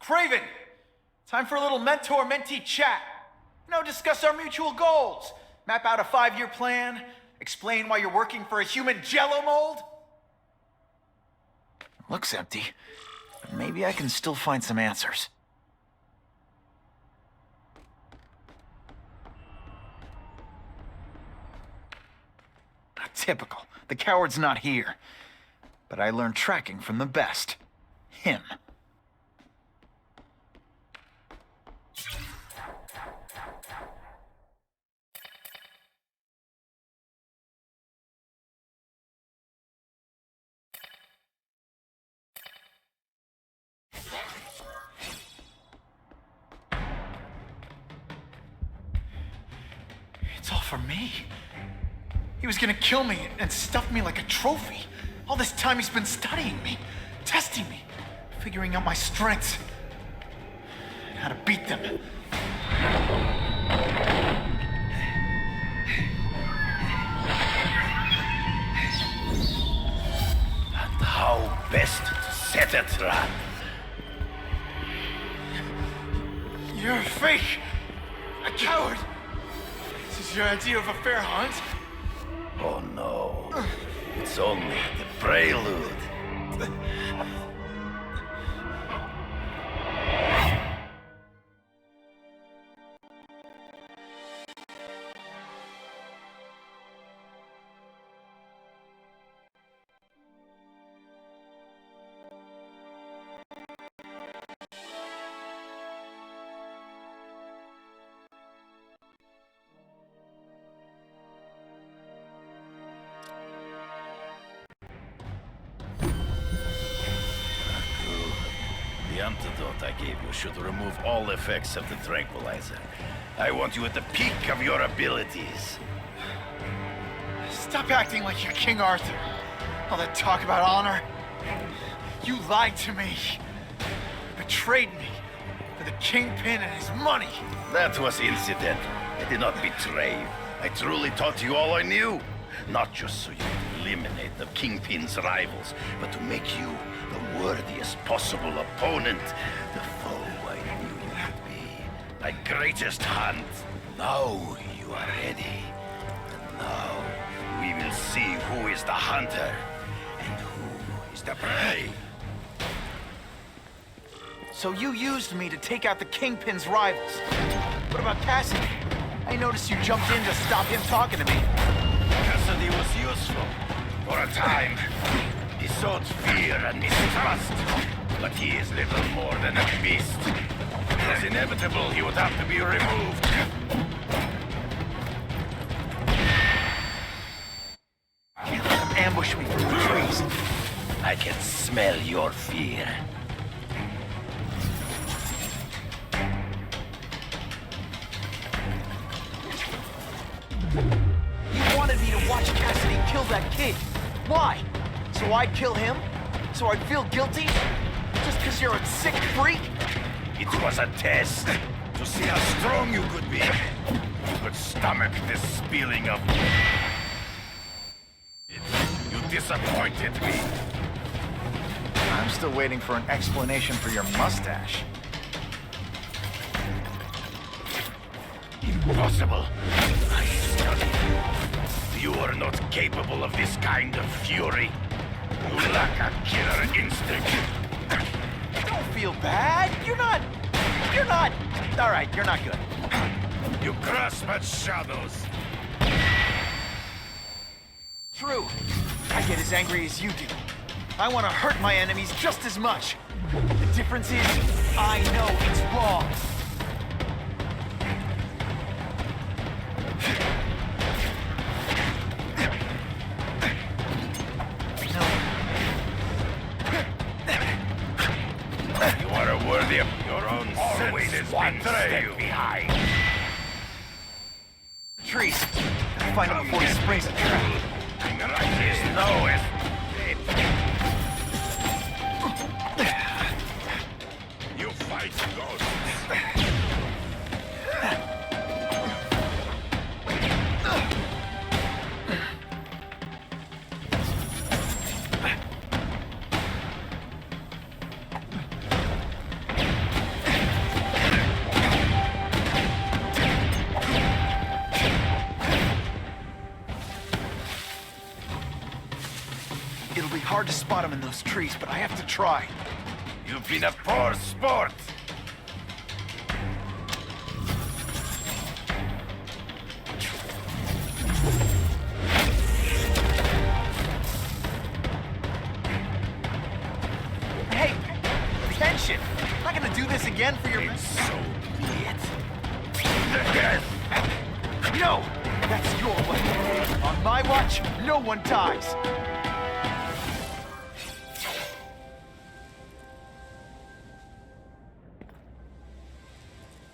Craven, time for a little mentor-mentee chat. Discuss our mutual goals, map out a 5-year plan, explain why you're working for a human jello mold. Looks empty, but maybe I can still find some answers. Typical. The coward's not here. But I learned tracking from the best. Him. It's all for me. He was gonna kill me and stuff me like a trophy. All this time he's been studying me, testing me, figuring out my strengths, and how to beat them. And how best to set a trap. You're a fake! A coward! This is your idea of a fair hunt? Oh no, it's only the prelude. The antidote I gave you should remove all effects of the tranquilizer. I want you at the peak of your abilities. Stop acting like you're King Arthur. All that talk about honor. You lied to me. Betrayed me for the Kingpin and his money. That was incidental. I did not betray you. I truly taught you all I knew. Not just so you could eliminate the Kingpin's rivals, but to make you the worthiest possible opponent. The foe I knew you could be. My greatest hunt. Now you are ready. And now we will see who is the hunter and who is the prey. So you used me to take out the Kingpin's rivals. What about Cassidy? I noticed you jumped in to stop him talking to me. Cassidy was useful. For a time. He sowed fear and mistrust. But he is little more than a beast. It was inevitable he would have to be removed. Can't let him ambush me from the trees. I can smell your fear. You wanted me to watch Cassidy kill that kid. Why? So I'd kill him? So I'd feel guilty? Just because you're a sick freak? It was a test. To see how strong you could be. You could stomach this spilling of... You disappointed me. I'm still waiting for an explanation for your mustache. Impossible. I studied you. You are not capable of this kind of fury. You lack a killer instinct. Don't feel bad. You're not... All right, you're not good. You grasp at shadows. True. I get as angry as you do. I want to hurt my enemies just as much. The difference is, I know it's wrong. You are worthy of your own senses. One step behind. Trees. Gotta find him before he springs a trap. There is no escape. You fight ghosts. hard to spot him in those trees, but I have to try. You've been a poor sport. Hey, attention! I'm not gonna do this again for your... So be it. No! That's your way. On my watch, no one dies.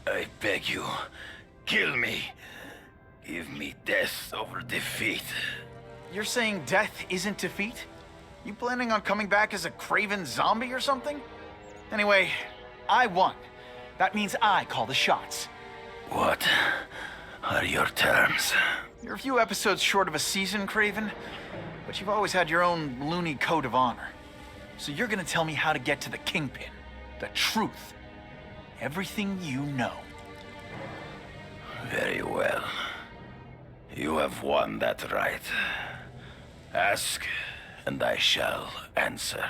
I beg you, kill me. Give me death over defeat. You're saying death isn't defeat? You planning on coming back as a craven zombie or something? Anyway, I won. That means I call the shots. What are your terms? You're a few episodes short of a season, Craven, but you've always had your own loony code of honor. So you're gonna tell me how to get to the Kingpin, the truth. Everything you know. Very well. You have won that right. Ask, and I shall answer.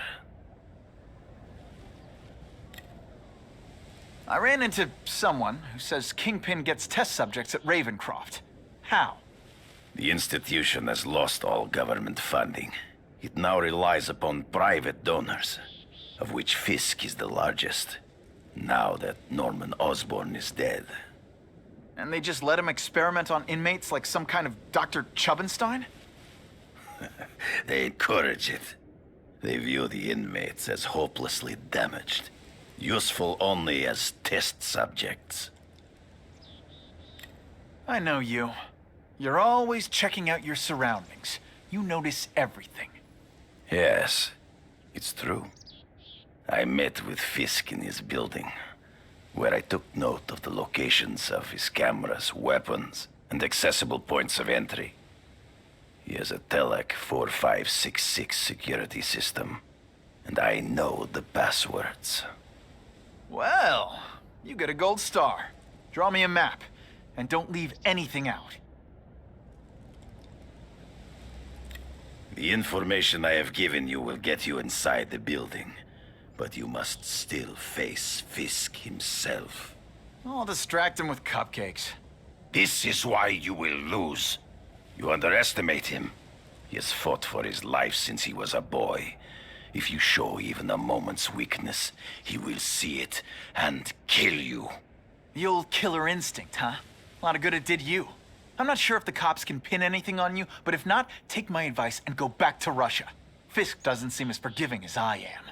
I ran into someone who says Kingpin gets test subjects at Ravencroft. How? The institution has lost all government funding. It now relies upon private donors, of which Fisk is the largest, now that Norman Osborn is dead. And they just let him experiment on inmates like some kind of Dr. Chubbenstein? They encourage it. They view the inmates as hopelessly damaged, useful only as test subjects. I know you. You're always checking out your surroundings. You notice everything. Yes, it's true. I met with Fisk in his building, where I took note of the locations of his cameras, weapons, and accessible points of entry. He has a Telec 4566 security system, and I know the passwords. Well, you get a gold star. Draw me a map, and don't leave anything out. The information I have given you will get you inside the building, but you must still face Fisk himself. I'll distract him with cupcakes. This is why you will lose. You underestimate him. He has fought for his life since he was a boy. If you show even a moment's weakness, he will see it and kill you. The old killer instinct, huh? A lot of good it did you. I'm not sure if the cops can pin anything on you, but if not, take my advice and go back to Russia. Fisk doesn't seem as forgiving as I am.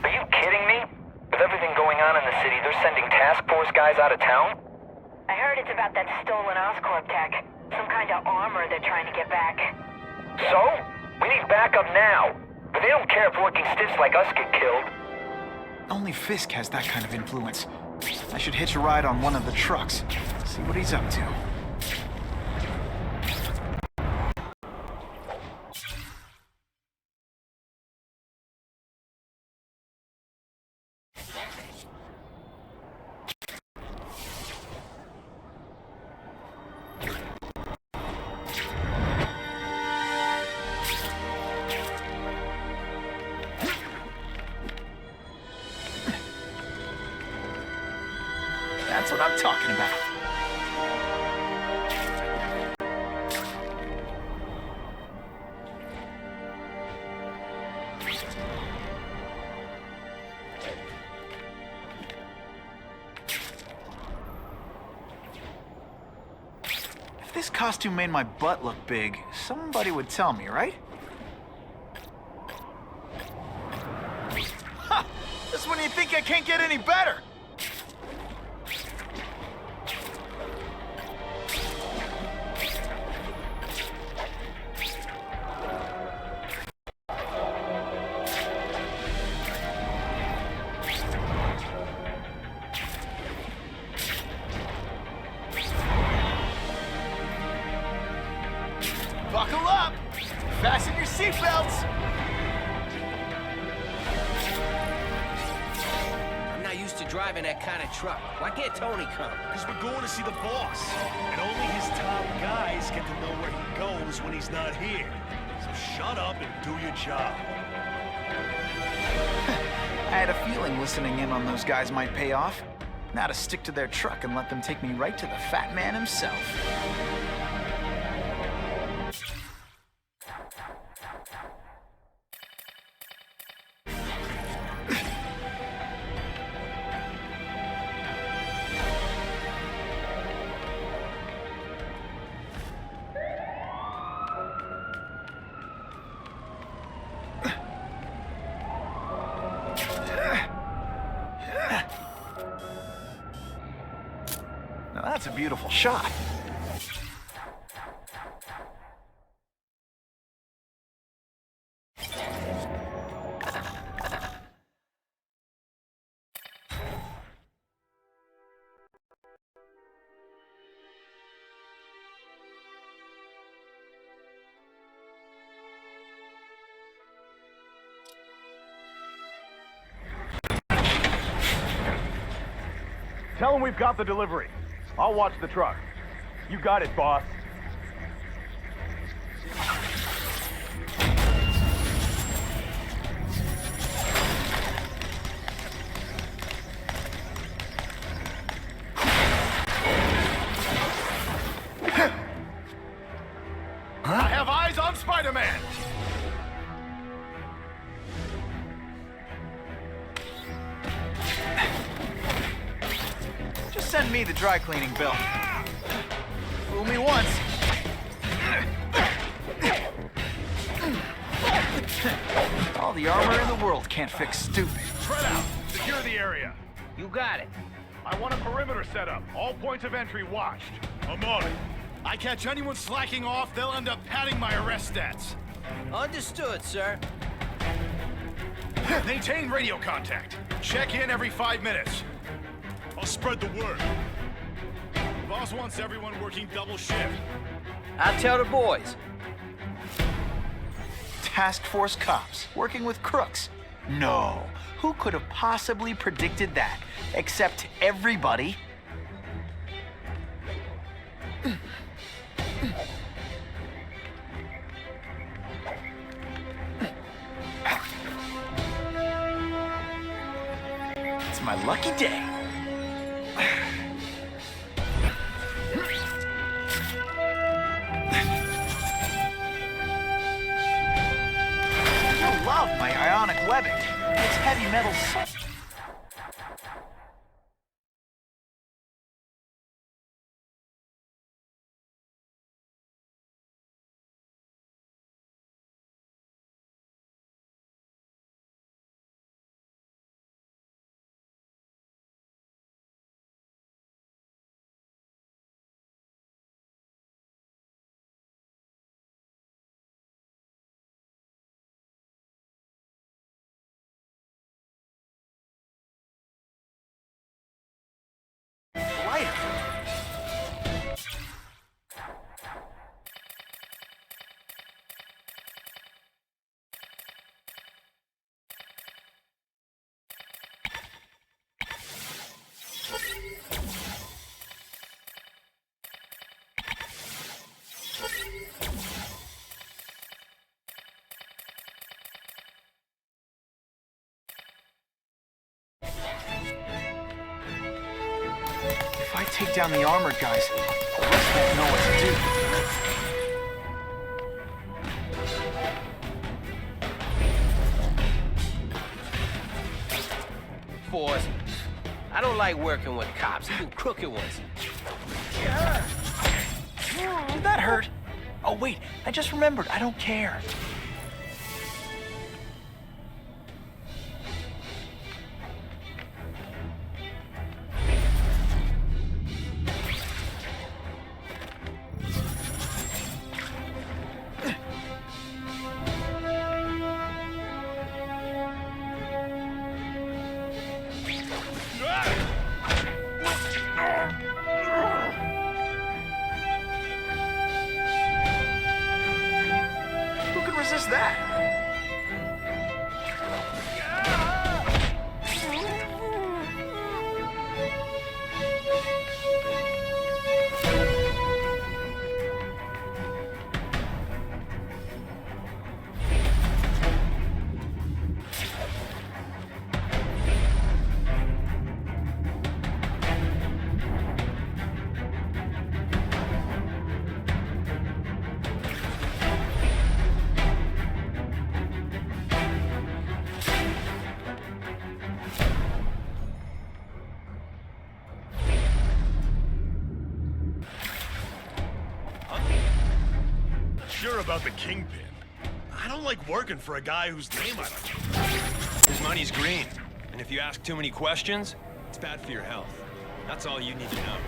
Are you kidding me? With everything going on in the city, they're sending task force guys out of town? I heard it's about that stolen Oscorp tech. Some kind of armor they're trying to get back. So? We need backup now. But they don't care if working stiffs like us get killed. Only Fisk has that kind of influence. I should hitch a ride on one of the trucks. See what he's up to. what I'm talking about. If this costume made my butt look big, somebody would tell me, right? Ha! That's when you think I can't get any better. Buckle up! Fasten your seatbelts! I'm not used to driving that kind of truck. Why can't Tony come? Because we're going to see the boss. And only his top guys get to know where he goes when he's not here. So shut up and do your job. I had a feeling listening in on those guys might pay off. Now to stick to their truck and let them take me right to the fat man himself. Now that's a beautiful shot. Tell him we've got the delivery. I'll watch the truck. You got it, boss. I have eyes on Spider-Man! Just send me the dry cleaning bill. Fool me once. All the armor in the world can't fix stupid. Spread out. Secure the area. You got it. I want a perimeter set up. All points of entry watched. I'm on it. I catch anyone slacking off, they'll end up padding my arrest stats. Understood, sir. Maintain radio contact. Check in every 5 minutes. I'll spread the word. Boss wants everyone working double shift. I'll tell the boys. Task Force cops working with crooks. No. Who could have possibly predicted that? Except everybody. It's my lucky day. I love my ionic webbing. It's heavy metal so down the armored guys. The rest won't know what to do. Force. I don't like working with cops, even crooked ones. Did that hurt? Oh wait, I just remembered, I don't care. Who can resist that? Sure about the Kingpin. I don't like working for a guy whose name I don't know. His money's green, and if you ask too many questions, it's bad for your health. That's all you need to know.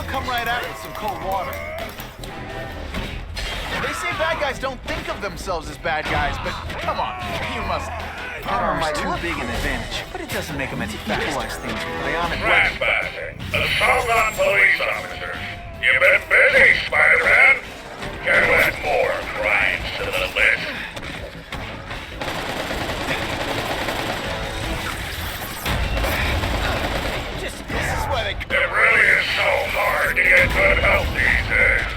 Come right out with some cold water. They say bad guys don't think of themselves as bad guys, but come on, you must. Firearms too big an advantage, but it doesn't make them any factualize things with bionic weapons. Trespassing. Assault on police officers. You've been busy, Spider-Man. Care to add more crimes to the list? This is why they... It really is so hard to get good health these days.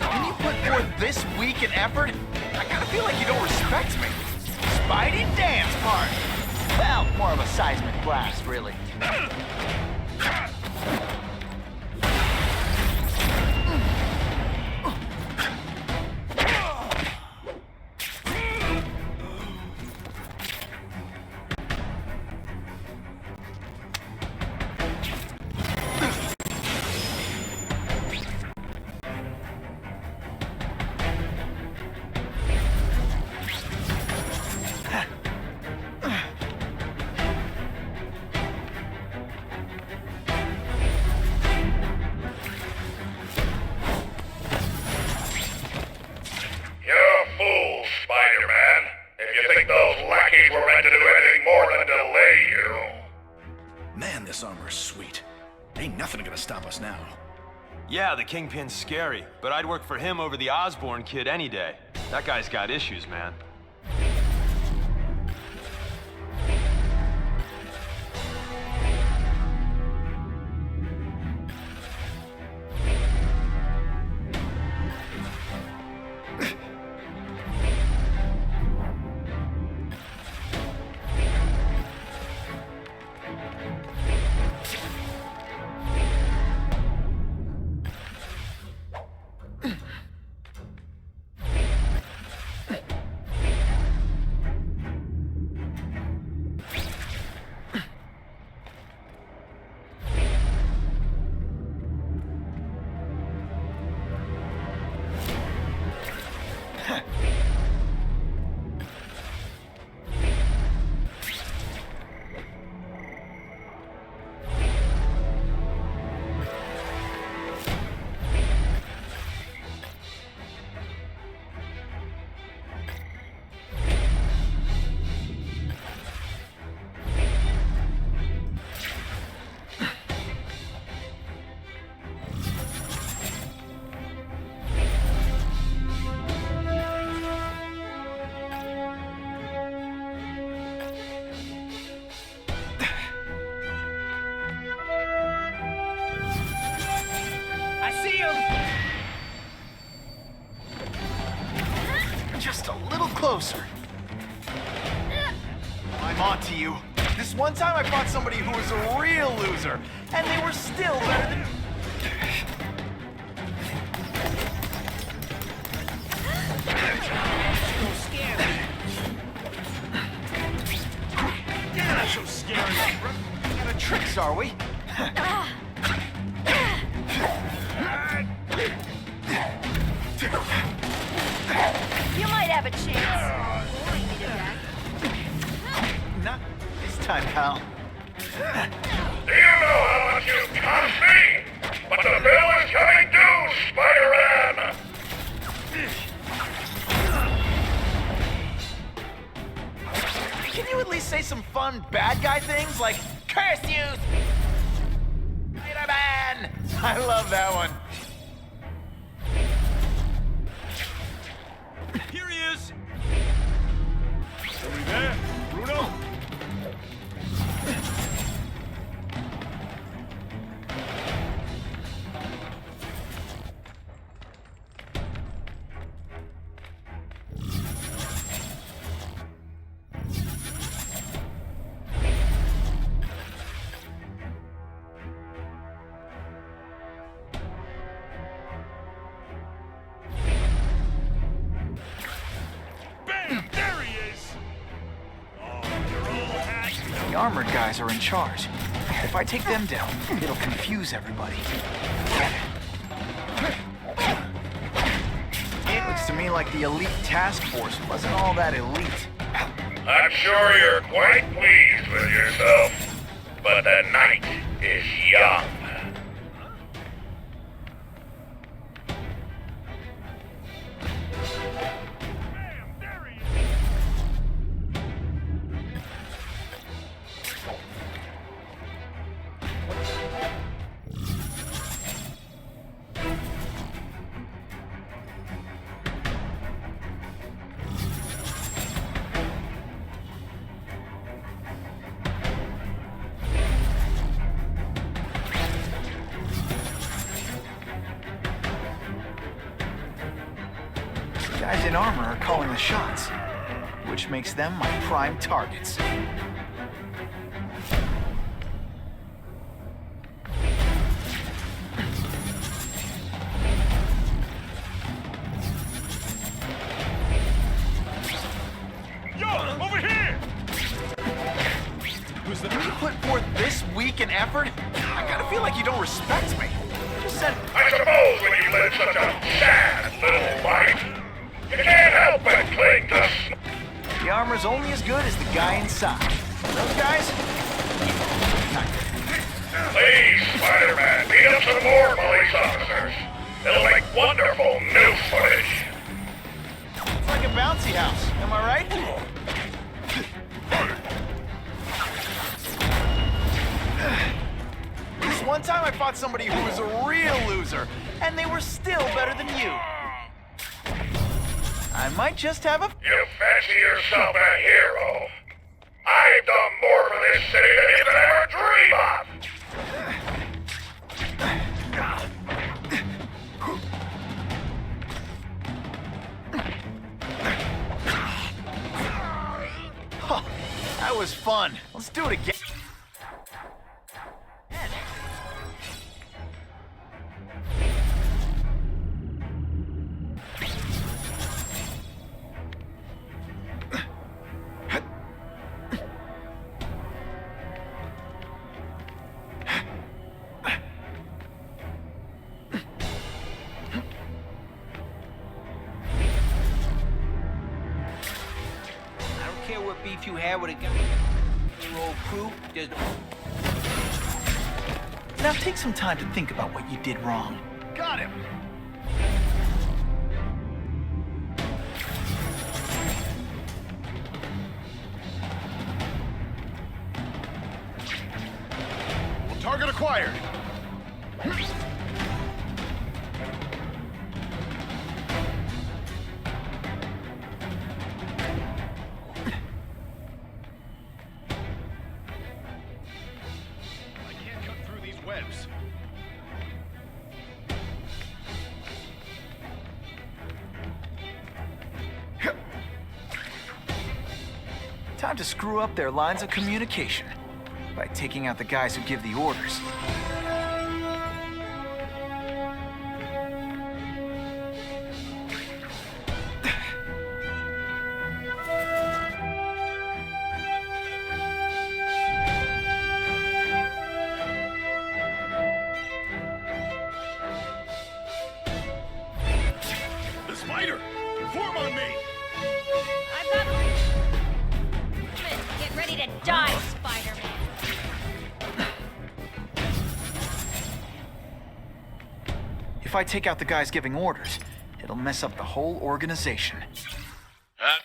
When you put forth this weak an effort, I kinda feel like you don't respect me. Spidey dance part. Well, more of a seismic blast, really. Yeah, the Kingpin's scary, but I'd work for him over the Osborn kid any day. That guy's got issues, man. I see him! Just a little closer. I'm on to you. This one time I fought somebody who was a real loser, and they were still better than... So scary. Yeah, that's so scary. Out of tricks, are we? You might have a chance. Boring me to death. Not this time, pal. Do you know how much you cost me? But the bill is coming due, Spider-Man! Can you at least say some fun bad guy things like, curse you, Spider-Man? I love that one. Here he is. Are we there, Bruno? Bam! There he is. Oh, you're all hacked. The armored guys are in charge. If I take them down, it'll confuse everybody. It looks to me like the elite task force wasn't all that elite. I'm sure you're quite pleased with yourself, but the night is young. Bam! There he is. The guys in armor are calling the shots, which makes them my prime targets. Yo, over here! Who's the... You put forth this week an effort? I gotta feel like you don't respect me. Just said, I suppose when you live such a sad little life, you can't help but cling to the armor's only as good as the guy inside. Those guys? Not good. Please, Spider-Man, beat up some more police officers. It'll make wonderful news footage. It's like a bouncy house, am I right? This one time I fought somebody who was a real loser, and they were still better than you. I might just have a... You fancy yourself a hero. I've done more for this city than you could ever dream of. Huh, that was fun. Let's do it again. care what beef you had with a guy. Your old crew, there's no... Now take some time to think about what you did wrong. Got him! Target acquired. I can't cut through these webs. Time to screw up their lines of communication by taking out the guys who give the orders. The spider! Form on me! I've got... Get ready to die, Spider-Man. If I take out the guys giving orders, it'll mess up the whole organization. Huh?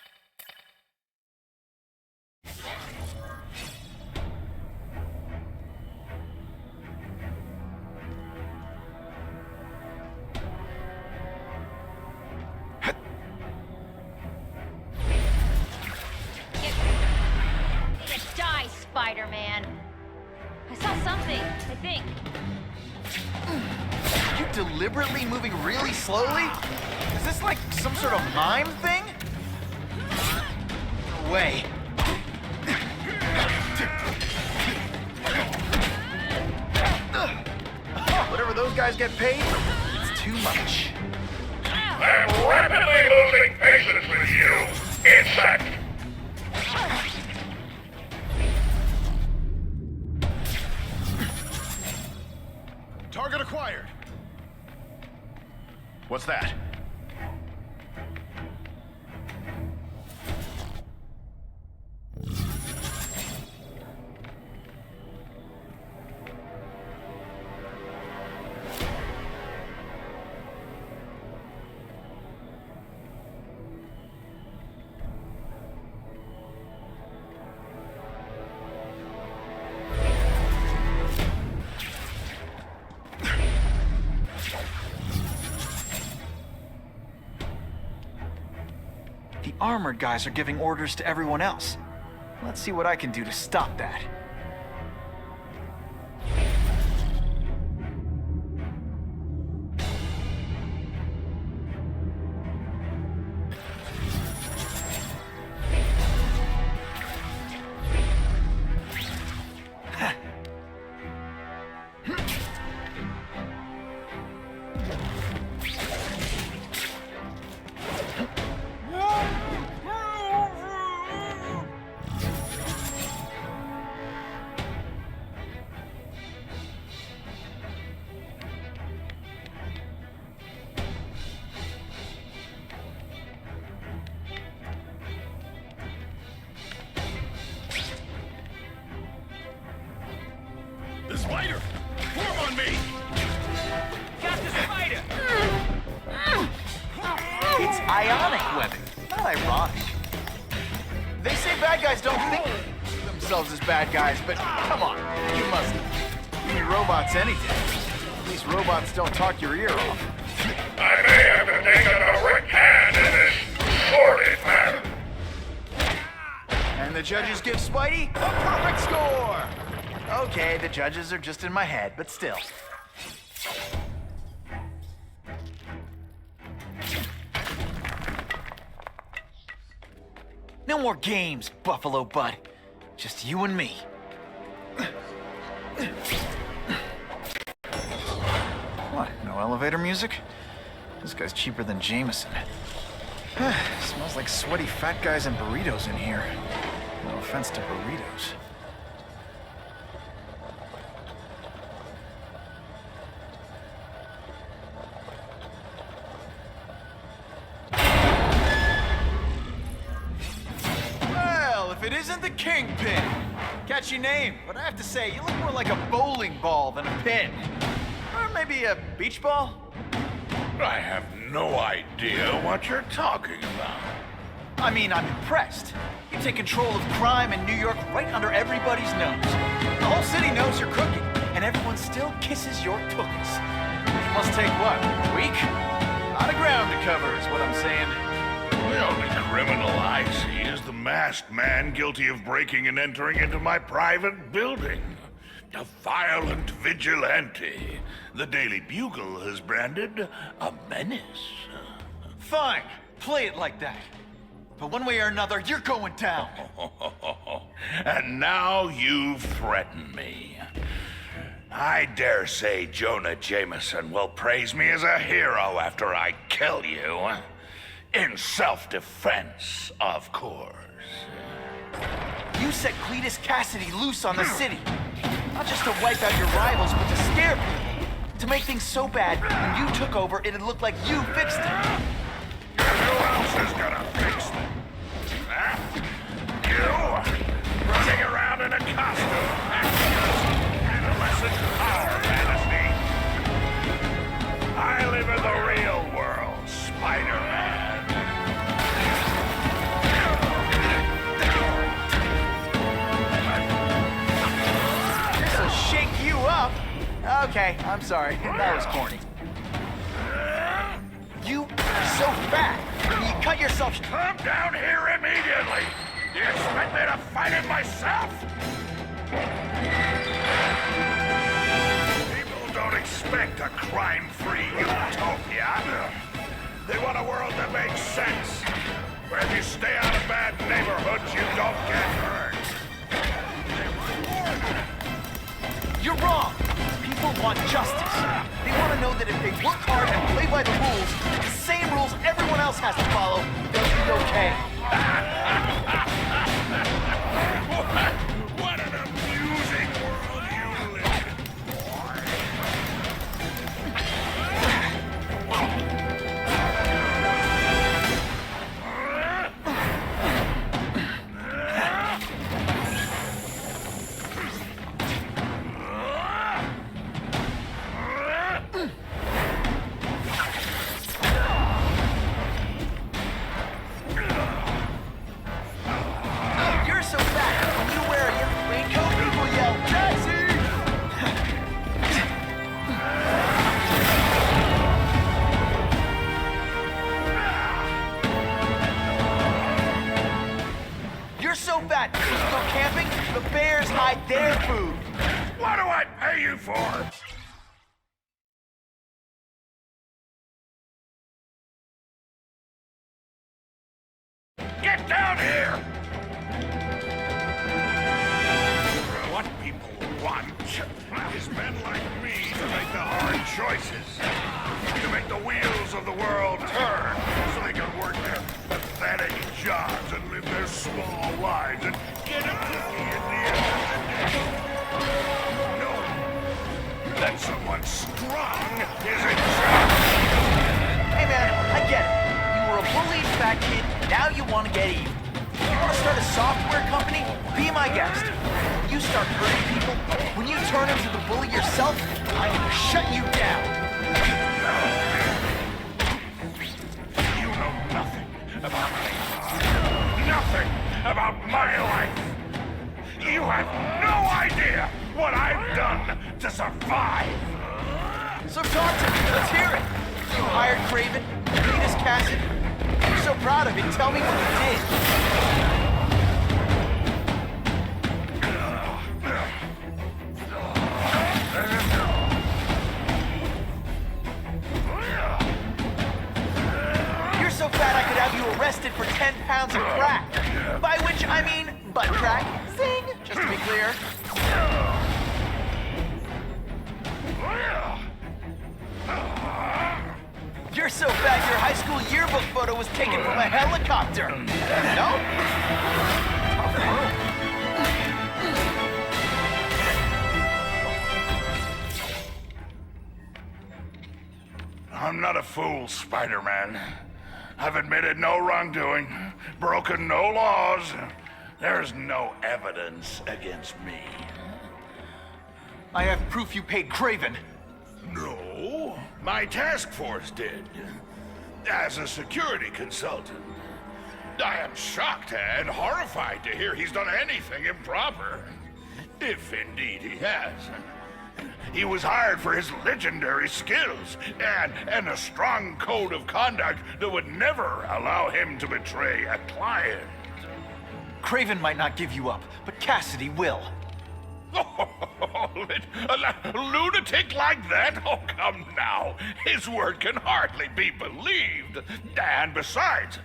Get ready to die, Spider-Man. I saw something, I think. You deliberately moving really slowly? Is this like some sort of mime thing? No way. Whatever those guys get paid, it's too much. I'm rapidly losing patience with you, insect! Target acquired. What's that? The armored guys are giving orders to everyone else. Let's see what I can do to stop that. The spider! Form on me! Got the spider! It's ionic webbing, not ironic. They say bad guys don't think of themselves as bad guys, but come on, you must give me robots any day. At least robots don't talk your ear off. I may have to take a direct hand in this sordid matter. And the judges give Spidey a perfect score! Okay, the judges are just in my head, but still. No more games, Buffalo Bud. Just you and me. What, no elevator music? This guy's cheaper than Jameson. Smells like sweaty fat guys and burritos in here. No offense to burritos. isn't the Kingpin. Catchy name, but I have to say, you look more like a bowling ball than a pin. Or maybe a beach ball? I have no idea what you're talking about. I mean, I'm impressed. You take control of crime in New York right under everybody's nose. The whole city knows you're crooked, and everyone still kisses your cookies. It must take, what, a week? A lot of ground to cover is what I'm saying. The only criminal I see is the masked man guilty of breaking and entering into my private building. A violent vigilante. The Daily Bugle has branded a menace. Fine, play it like that. But one way or another, you're going down. And now you've threatened me. I dare say Jonah Jameson will praise me as a hero after I kill you. In self-defense, of course. You set Cletus Cassidy loose on the city. Not just to wipe out your rivals, but to scare people. To make things so bad, when you took over, it'd look like you fixed it. Who else is gonna fix them? Huh? You? Running around in a costume, acting as adolescent power fantasy. I live in the real world, Spider-Man. This'll shake you up. Okay, I'm sorry. That was corny. You are so fat. You cut yourself. Come down here immediately. Do you expect me to fight it myself? People don't expect a crime-free utopia. They want a world that makes sense, where if you stay out of bad neighborhoods, you don't get hurt. You're wrong. People want justice. They want to know that if they work hard and play by the rules, the same rules everyone else has to follow, they'll be okay. What an amusing world you live in, boy. You're so fat. When you wear your raincoat, people yell, Jesse! You're so fat. When you go camping, the bears hide their food. What do I pay you for? Get down here! What people want is men like me to make the hard choices. To make the wheels of the world turn so they can work their pathetic jobs and live their small lives and get a cookie at the end of the day. No. That someone strong is in charge. Hey man, I get it. You were a bullied fat kid, now you want to get even. You want to start a software company? Be my guest. When you start hurting people, when you turn into the bully yourself, I'm gonna shut you down. You know nothing about me. Nothing about my life. You have no idea what I've done to survive. So talk to me, let's hear it. You hired Craven, Cletus Cassidy. You're so proud of it, tell me what you did. You're so fat I could have you arrested for 10 pounds of crack. By which I mean butt crack. Zing! Just to be clear. You're so fat your high school yearbook photo was taken from a helicopter. No? I'm not a fool, Spider-Man. I've admitted no wrongdoing, broken no laws. There's no evidence against me. I have proof you paid Craven. No, my task force did. As a security consultant. I am shocked and horrified to hear he's done anything improper. If indeed he has. He was hired for his legendary skills and a strong code of conduct that would never allow him to betray a client. Craven might not give you up, but Cassidy will. A lunatic like that? Oh, come now. His word can hardly be believed. And besides,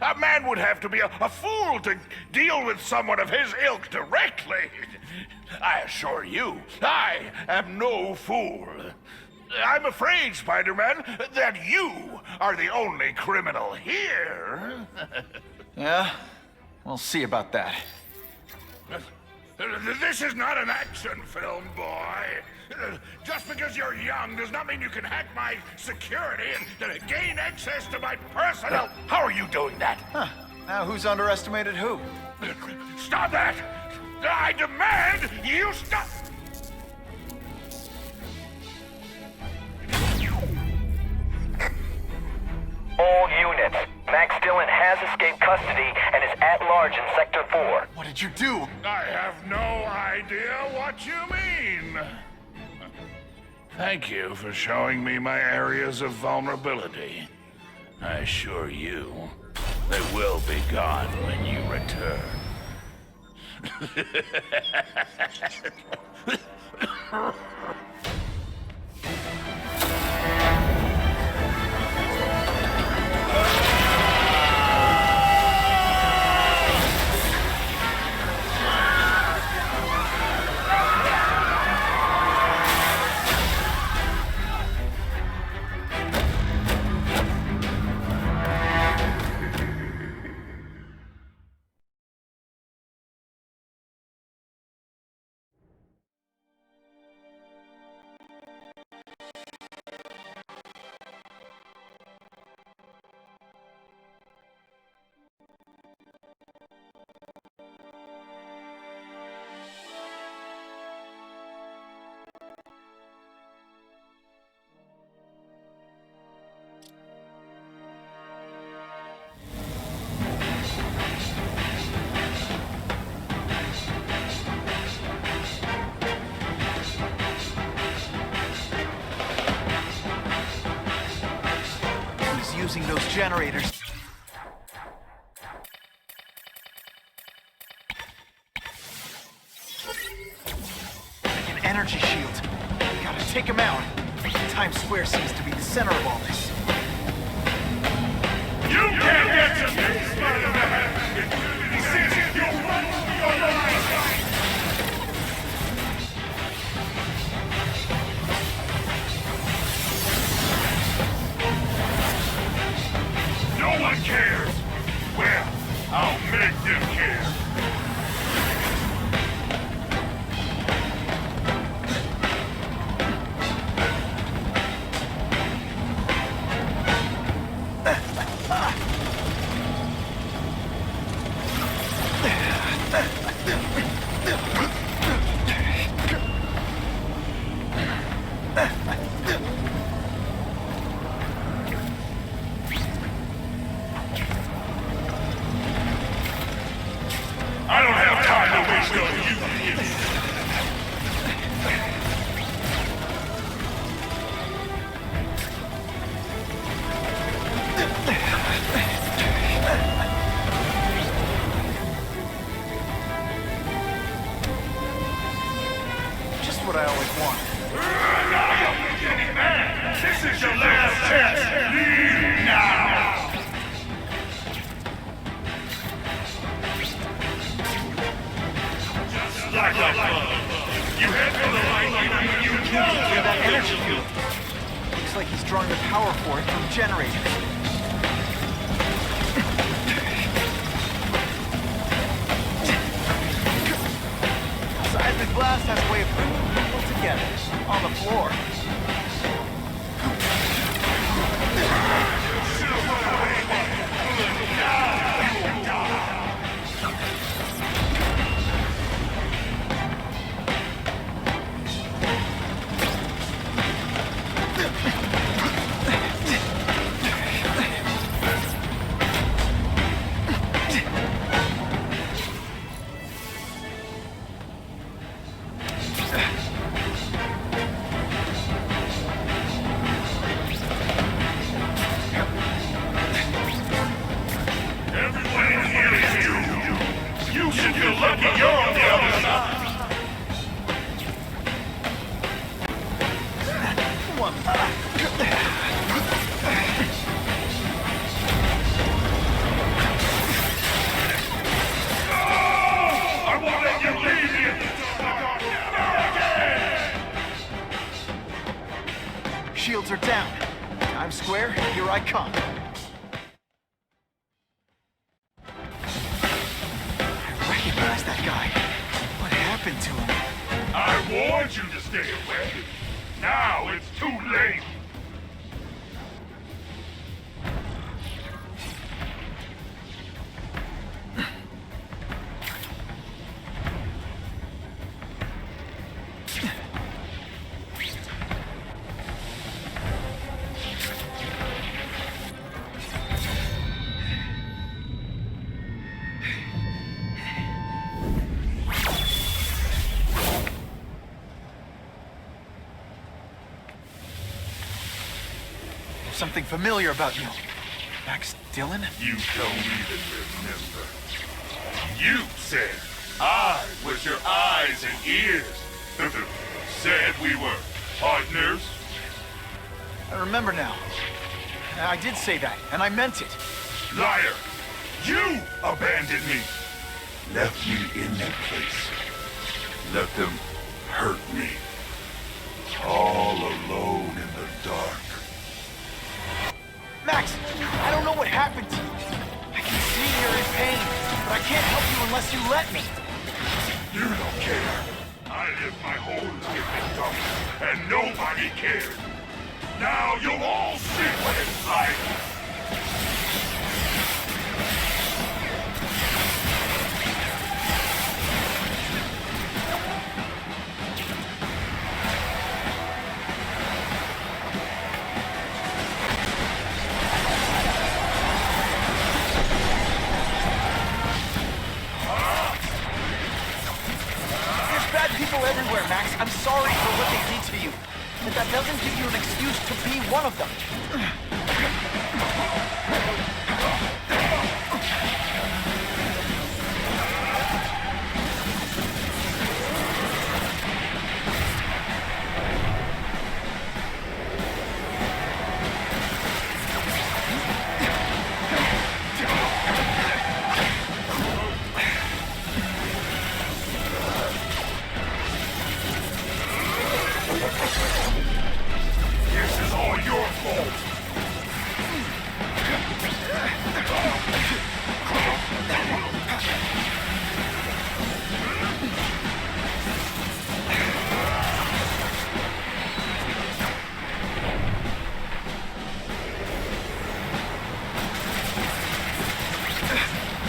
a man would have to be a fool to deal with someone of his ilk directly. I assure you, I am no fool. I'm afraid, Spider-Man, that you are the only criminal here. Yeah? We'll see about that. This is not an action film, boy. Just because you're young does not mean you can hack my security and gain access to my personal... How are you doing that? Huh. Now who's underestimated who? Stop that! I demand you stop! All units. Max Dillon has escaped custody and is at large in Sector 4. What did you do? I have no idea what you mean. Thank you for showing me my areas of vulnerability. I assure you, they will be gone when you return. Using those generators. Like an energy shield. We gotta take him out. Times Square seems to be the center of all this. You can't get to me, Spider-Man! This is your life! No one cares! Well, I'll make them care! I don't have time to waste on you idiots. Just what I always wanted. This is your last chance. Leave now. Like a bug. You head for the light when you Yeah, that energy field. Looks like he's drawing the power for it from generators. Seismic blast has a way of bringing people together on the floor. Everyone here is you. You should feel lucky you're on the other side. I won't let you leave here. Shields are down. Times Square, here I come. I recognize that guy. What happened to him? I warned you to stay away. Now it's too late. There's something familiar about you. Max Dillon? You don't even remember. You said I was your eyes and ears. Said we were partners. I remember now. I did say that, and I meant it. Liar! You abandoned me! Left me in that place. Let them hurt me. All alone in the dark. Max, I don't know what happened to you. I can see you're in pain, but I can't help you unless you let me. You don't care. I lived my whole life in darkness, and nobody cared. Now you'll all see what it's like. There's bad people everywhere, Max. I'm sorry for what they did to you. But that doesn't give you an excuse to be one of them. This is all your fault.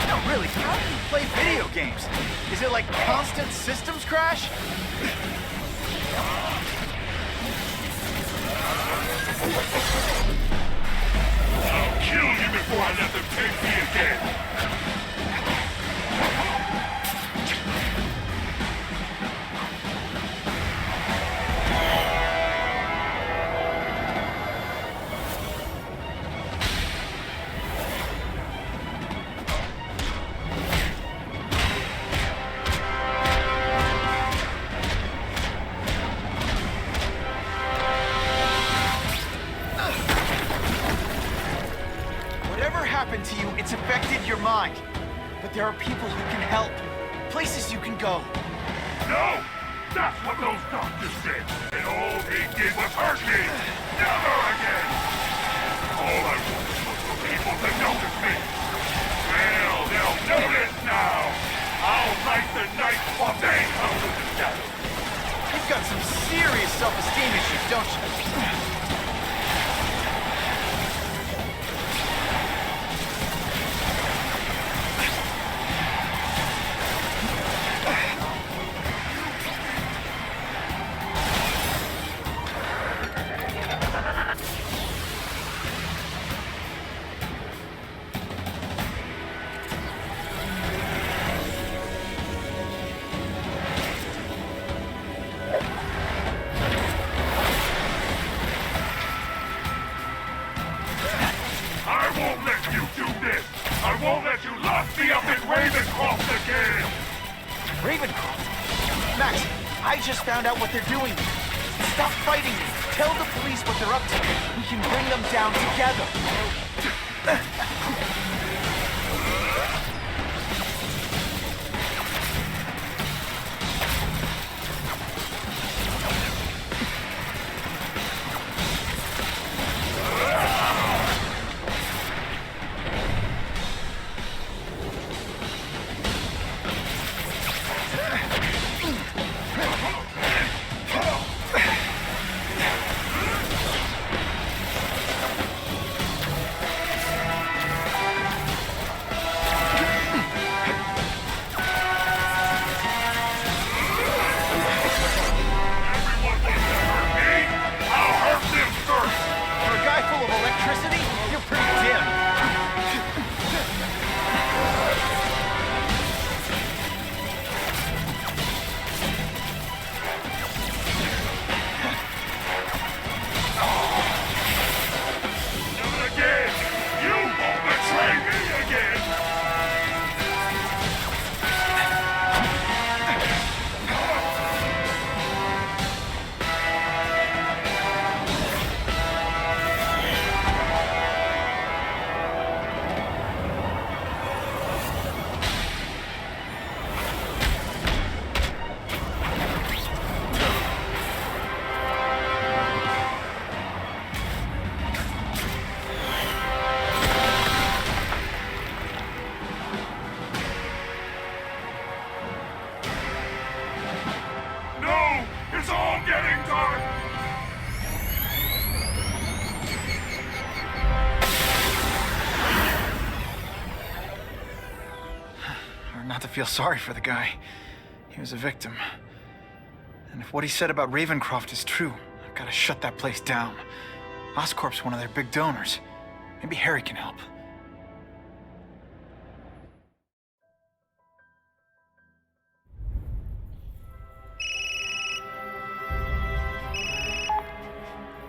No, really, how do you play video games? Is it like constant systems crash? I'll kill you before I let them take me again. Whatever happened to you, it's affected your mind. But there are people who can help. Places you can go. No! That's what those doctors said. And all they did was hurt me. Never again! All I wanted was for people to notice me. Well, they'll notice now. I'll light the night while they come to the shadows. You've got some serious self-esteem issues, don't you? won't let you lock me up in Ravencroft again! Ravencroft? Max, I just found out what they're doing. Stop fighting me. Tell the police what they're up to. We can bring them down together. Not to feel sorry for the guy. He was a victim. And if what he said about Ravencroft is true, I've got to shut that place down. Oscorp's one of their big donors. Maybe Harry can help.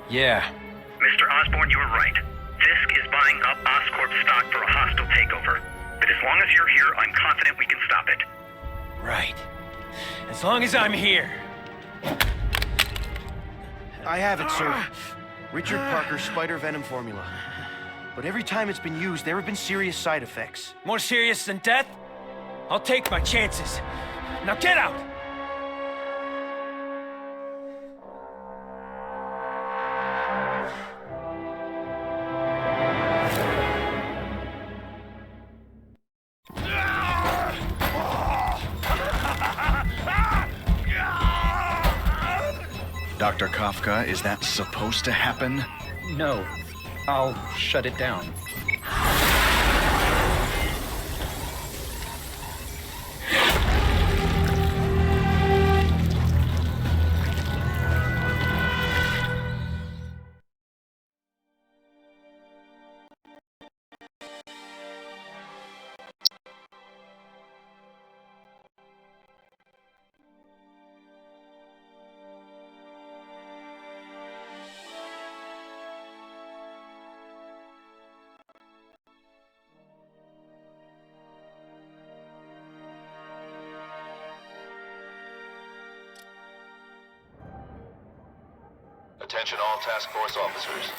Yeah. Mr. Osborn, you were right. Fisk is buying up Oscorp stock for a hostile takeover. But as long as you're here, I'm confident we can stop it. Right. As long as I'm here. I have it, sir. Richard Parker's spider venom formula. But every time it's been used, there have been serious side effects. More serious than death? I'll take my chances. Now get out! Dr. Kafka, is that supposed to happen? No. I'll shut it down. Attention all task force officers.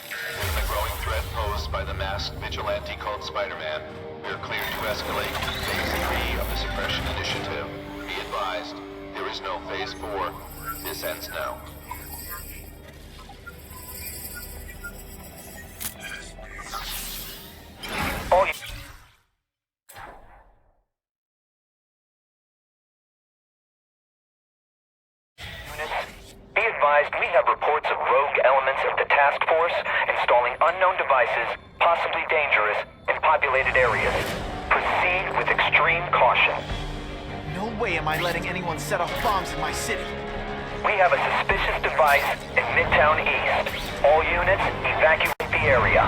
Given the growing threat posed by the masked vigilante called Spider-Man, we are cleared to escalate Phase 3 of the Suppression Initiative. Be advised, there is no Phase 4. This ends now. All Be advised, we have reports of rogue elements of the task force installing unknown devices, possibly dangerous, in populated areas. Proceed with extreme caution. No way am I letting anyone set off bombs in my city. We have a suspicious device in Midtown East. All units, evacuate the area.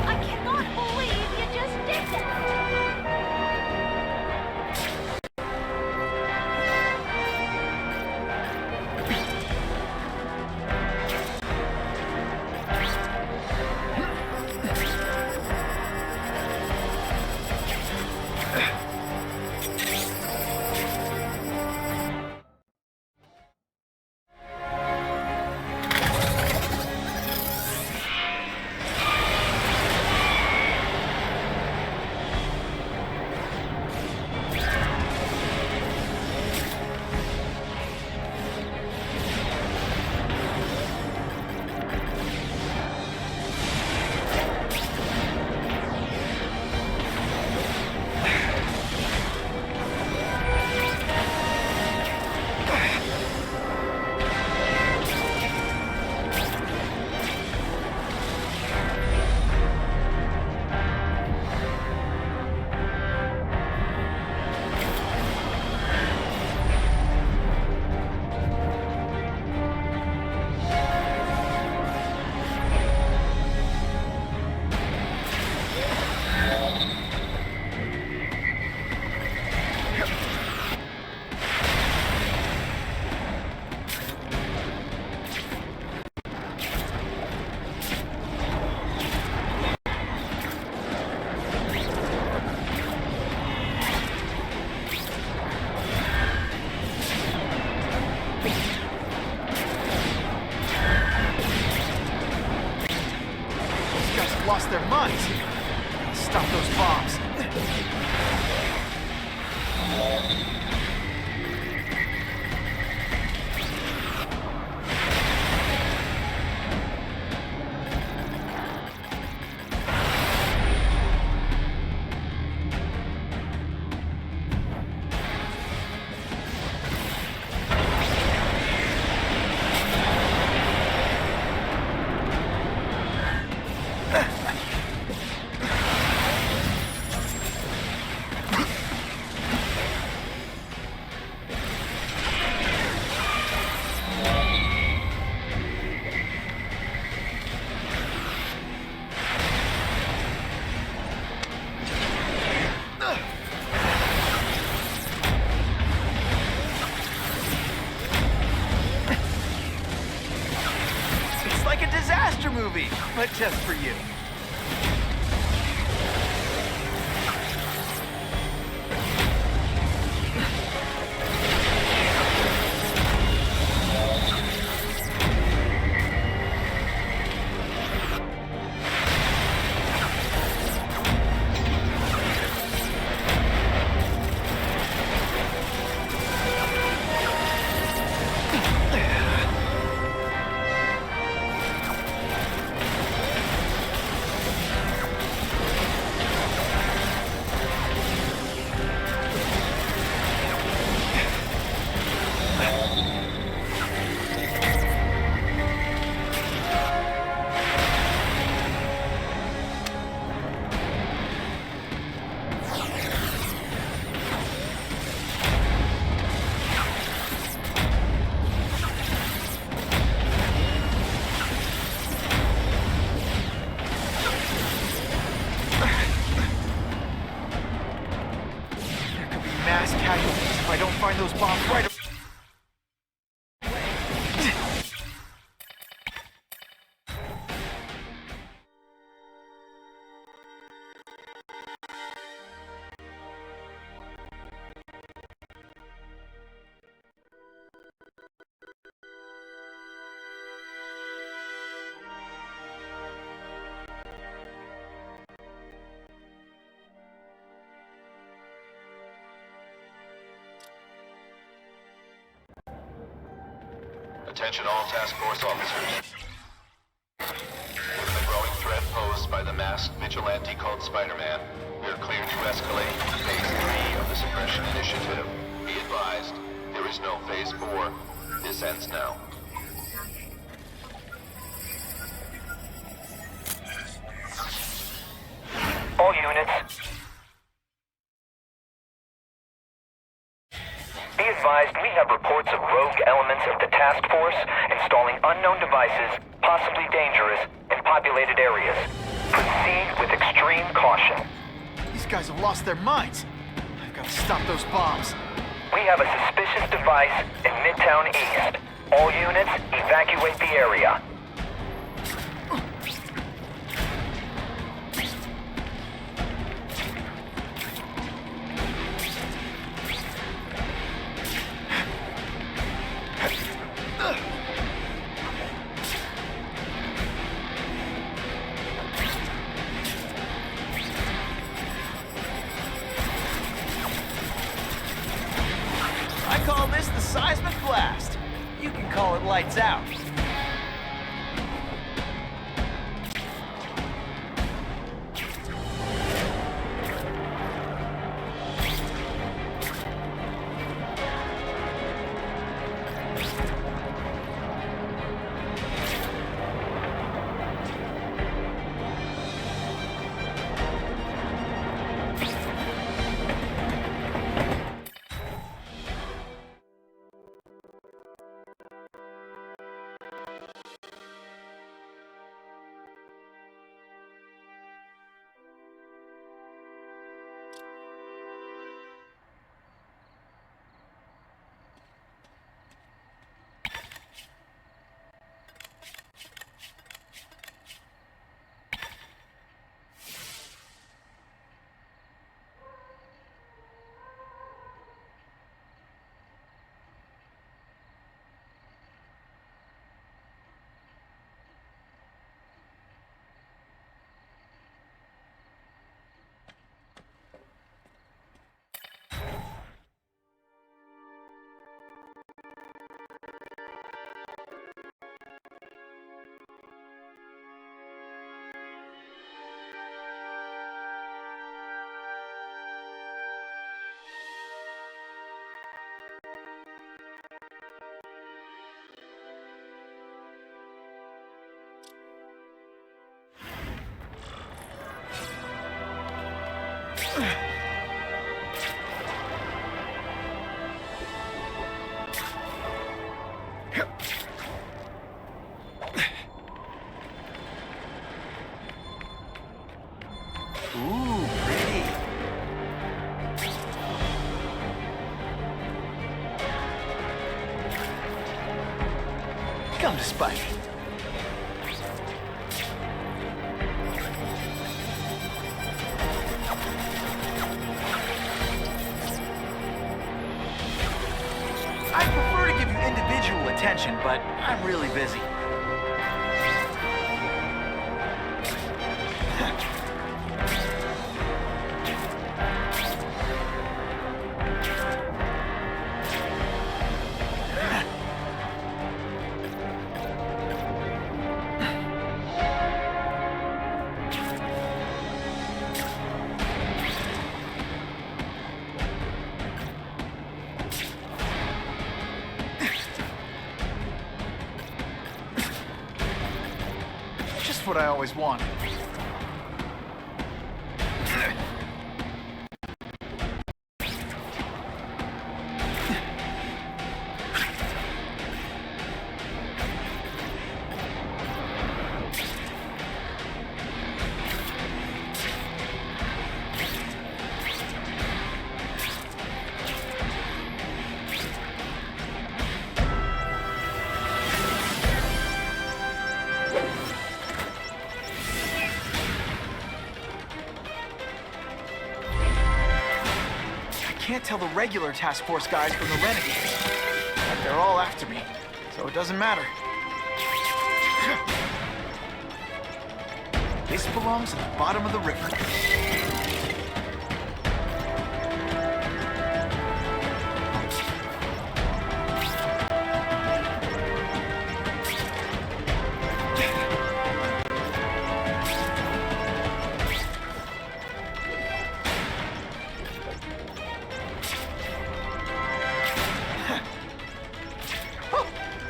I cannot believe you just did that! lost their minds. Stop those bombs. Movie, but just for you. Mass casualties if I don't find those bombs right. Attention all task force officers. Given the growing threat posed by the masked vigilante called Spider-Man, we are clear to escalate Phase 3 of the Suppression Initiative. Be advised, there is no Phase 4. This ends now. All units, be advised we have reports of rogue elements of the task force installing unknown devices, possibly dangerous, in populated areas. Proceed with extreme caution. These guys have lost their minds. I've got to stop those bombs. We have a suspicious device in Midtown East. All units, evacuate the area. I call this the seismic blast. You can call it lights out. Ooh, pretty. Come to Spike. I prefer to give you individual attention, but I'm really busy. Just what I always wanted. I can't tell the regular task force guys from the renegades. But they're all after me, so it doesn't matter. This belongs at the bottom of the river.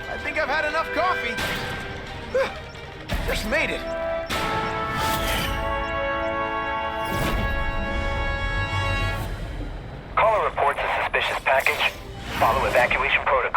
I think I've had enough coffee. Just made it. Caller reports a suspicious package. Follow evacuation protocol.